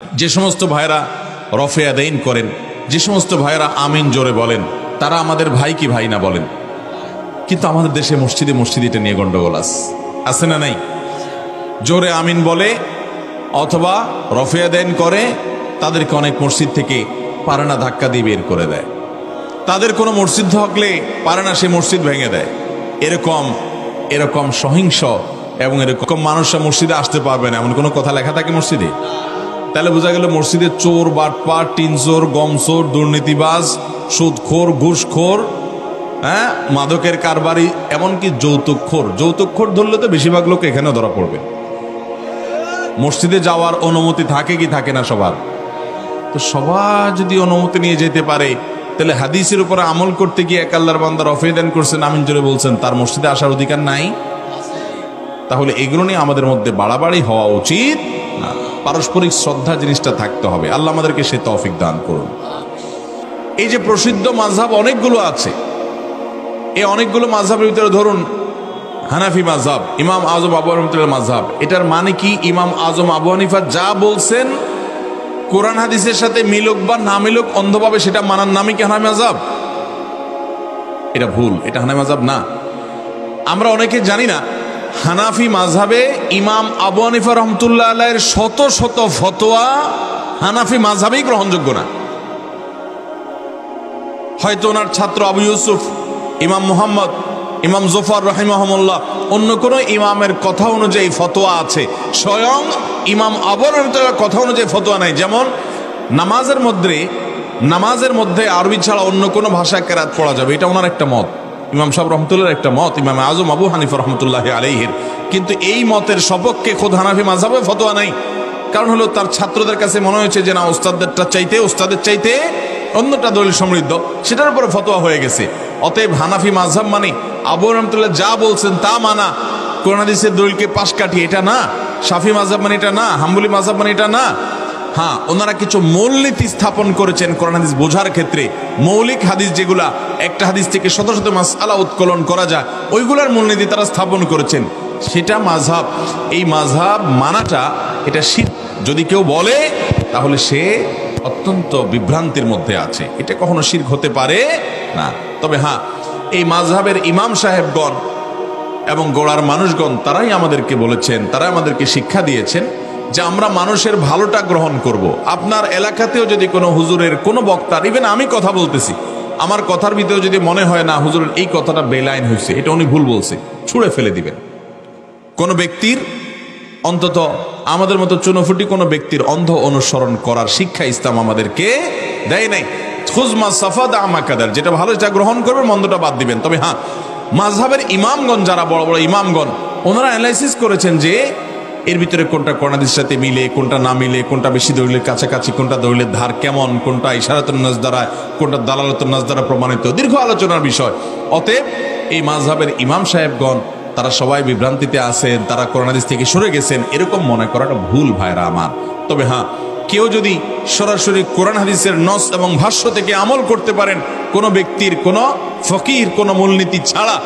যে সমস্ত ভাইরা রফে আদাইন করেন, যে সমস্ত ভাইরা আমিন জোরে বলেন, তারা আমাদের ভাই কি ভাই না বলেন? কিন্তু আমাদের দেশে মসজিদে মসজিদে এটা নিয়ে গন্ডগোল আছে না নাই? জোরে আমিন বলে অথবা রফে আদাইন করে, তাদেরকে অনেক মসজিদ থেকে পারে না ধাক্কা দিয়ে বের করে দেয়। তাদের কোনো মসজিদ থাকলে পারে না সে মসজিদ ভেঙে দেয়। এরকম সহিংস এবং এরকম মানুষরা মসজিদে আসতে পারবে না এমন কোনো কথা লেখা থাকে মসজিদে? তাহলে বোঝা গেল মসজিদে চোর, বাটপার, টিনচোর, গমচোর, দুর্নীতিবাজ, সুদখোর, ঘুষখোর, মাদকের কারবারি, এমনকি যৌতুকখোর ধরলে তো বেশিরভাগ লোক এখানে ধরা পড়বে। মসজিদে যাওয়ার অনুমতি থাকে কি থাকে না সবার? তো সবার যদি অনুমতি নিয়ে যেতে পারে, তাহলে হাদিসের উপরে আমল করতে গিয়ে এক আল্লাহর বান্দা রফে দান করছেন, আমিন জোরে বলছেন, তার মসজিদে আসার অধিকার নাই? তাহলে এগুলো নিয়ে আমাদের মধ্যে বাড়াবাড়ি হওয়া উচিত না। পারস্পরিক শ্রদ্ধা জিনিসটা থাকতে হবে। আল্লাহ আমাদেরকে সে তৌফিক দান করুন। এই যে প্রসিদ্ধ মাযহাব অনেকগুলো আছে, এই অনেকগুলো মাযহাবের ভিতরে ধরুন হানাফি মাযহাব, ইমাম আযম আবু হানিফার মাযহাব। এটার মানে কি? ইমাম আযম আবু হানিফা যা বলছেন কোরআন হাদিসের সাথে মিলুক বা না মিলুক অন্ধভাবে সেটা মানার নামই কি হানাফি মাযহাব? এটা ভুল, এটা হানাফি মাযহাব না। আমরা অনেকে জানি না হানাফি মাযহাবে ইমাম আবু হানিফা রাহমাতুল্লাহ আলাইহির শত শত ফতোয়া হানাফি মাযহাবেই গ্রহণযোগ্য না। হয়তো ওনার ছাত্র আবু ইউসুফ, ইমাম মুহাম্মদ, ইমাম জুফর রাহিমাহুল্লাহ অন্য কোনো ইমামের কথা অনুযায়ী ফতোয়া আছে, স্বয়ং ইমাম আবু হানিফার কথা অনুযায়ী ফতোয়া নাই। যেমন নামাজের মধ্যে আরবি ছাড়া অন্য কোনো ভাষায় কেরাত পড়া যাবে, এটা ওনার একটা মত, ইমাম সাহেব রহমতুল্লাহর একটা মত, ইমাম আজম আবু হানিফা রহমতুল্লাহ আলাইহির। কিন্তু এই মতের সপক্ষে খোদ হানাফি মাযহাবে ফতোয়া নাই। কারণ হলো তার ছাত্রদের কাছে মনে হয়েছে যে না, ওস্তাদের চাইতে অন্যটা দলিল সমৃদ্ধ, সেটার উপরে ফতোয়া হয়ে গেছে। অতএব হানাফি মাযহাব মানে আবু রহমতুল্লাহ যা বলছেন তা মানা, কোরআন হাদিসের দলিলকে পাশ কাটিয়ে এটা না। শাফি মাযহাব মানে এটা না, হাম্বলি মাযহাব মানে এটা না। হ্যাঁ, ওনারা কিছু মূলনীতি স্থাপন করেছেন কোরআন হাদিস বোঝার ক্ষেত্রে। মৌলিক হাদিস যেগুলা, একটা হাদিস থেকে শত শত মাসআলা উৎকলন করা যায়, ওইগুলার মূলনীতি তারা স্থাপন করেছেন, সেটা মাযহাব। এই মাযহাব মানাটা এটা শিরক যদি কেউ বলে, তাহলে সে অত্যন্ত বিভ্রান্তির মধ্যে আছে। এটা কখনো শিরক হতে পারে না। তবে হ্যাঁ, এই মাযহাবের ইমাম সাহেবগণ এবং গোড়ার মানুষগণ তারাই আমাদেরকে বলেছেন, তারাই আমাদেরকে শিক্ষা দিয়েছেন যে আমরা মানুষের ভালোটা গ্রহণ করব। আপনার এলাকাতেও যদি কোনো হুজুরের, কোনো বক্তার, ইভেন আমি কথা বলতেছি, আমার কথার ভিতরে যদি মনে হয় না হুজুরের এই কথাটা বেলাইন হয়েছে, এটা উনি ভুল বলছে, ছুঁড়ে ফেলে দিবেন। কোনো ব্যক্তির, অন্তত আমাদের মতো চুনোফুটি কোনো ব্যক্তির অন্ধ অনুসরণ করার শিক্ষা ইসলাম আমাদেরকে দেয় নাই। খুজমা সাফাদা আমাকাদার, যেটা ভালো সেটা গ্রহণ করবেন, মন্দটা বাদ দিবেন। তবে হ্যাঁ, মাযহাবের ইমামগণ, যারা বড় বড় ইমামগণ, ওনারা অ্যানালাইসিস করেছেন যে এর ভিতরে কোনটা কোরআন হাদিসের সাথে মিলে, কোনটা না মিলে, কোনটা বেশি দলিলের কাছাকাছি, কোনটা দলিলের ধার কেমন, কোনটা ইশারাতুন নাস দ্বারা, কোনটা দালালাতুন নাস দ্বারা প্রমাণিত, দীর্ঘ আলোচনার বিষয়। অতএব এই মাযহাবের ইমাম সাহেবগণ তারা সবাই বিভ্রান্তিতে আছেন, তারা কোরআন হাদিস থেকে সরে গেছেন, এরকম মনে করাটা ভুল ভাইরা আমার। তবে হ্যাঁ, কেউ যদি সরাসরি কোরআন হাদিসের নস এবং ভাষ্য থেকে আমল করতে পারেন, কোনো ব্যক্তির, কোনো ফকির, কোনো মূলনীতি ছাড়া,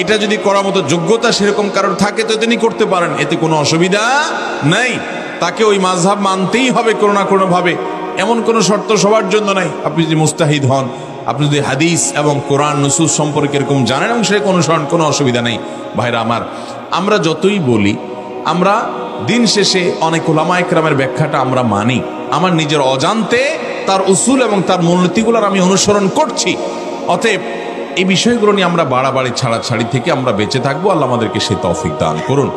এটা যদি করার মতো যোগ্যতা সেরকম কারোর থাকে তো তিনি করতে পারেন, এতে কোনো অসুবিধা নাই। তাকে ওই মাযহাব মানতেই হবে কোনো না কোনো ভাবে, এমন কোনো শর্ত সবার জন্য নাই। আপনি যদি মুস্তাহিদ হন, আপনি যদি হাদিস এবং কোরআন নুসুস সম্পর্কে এরকম জানেন এবং সেটা অনুসরণ, কোনো অসুবিধা নেই। ভাইরা আমার, আমরা যতই বলি, আমরা দিন শেষে অনেক উলামায়ে কেরামের ব্যাখ্যাটা আমরা মানি, আমার নিজের অজান্তে তার উসুল এবং তার মূলনীতিগুলোর আমি অনুসরণ করছি। অতএব এই বিষয়গুলো নিয়ে আমরা বাড়াবাড়ি ছাড়াছাড়ি থেকে আমরা বেঁচে থাকবো। আল্লাহ আমাদেরকে সে তৌফিক দান করুন।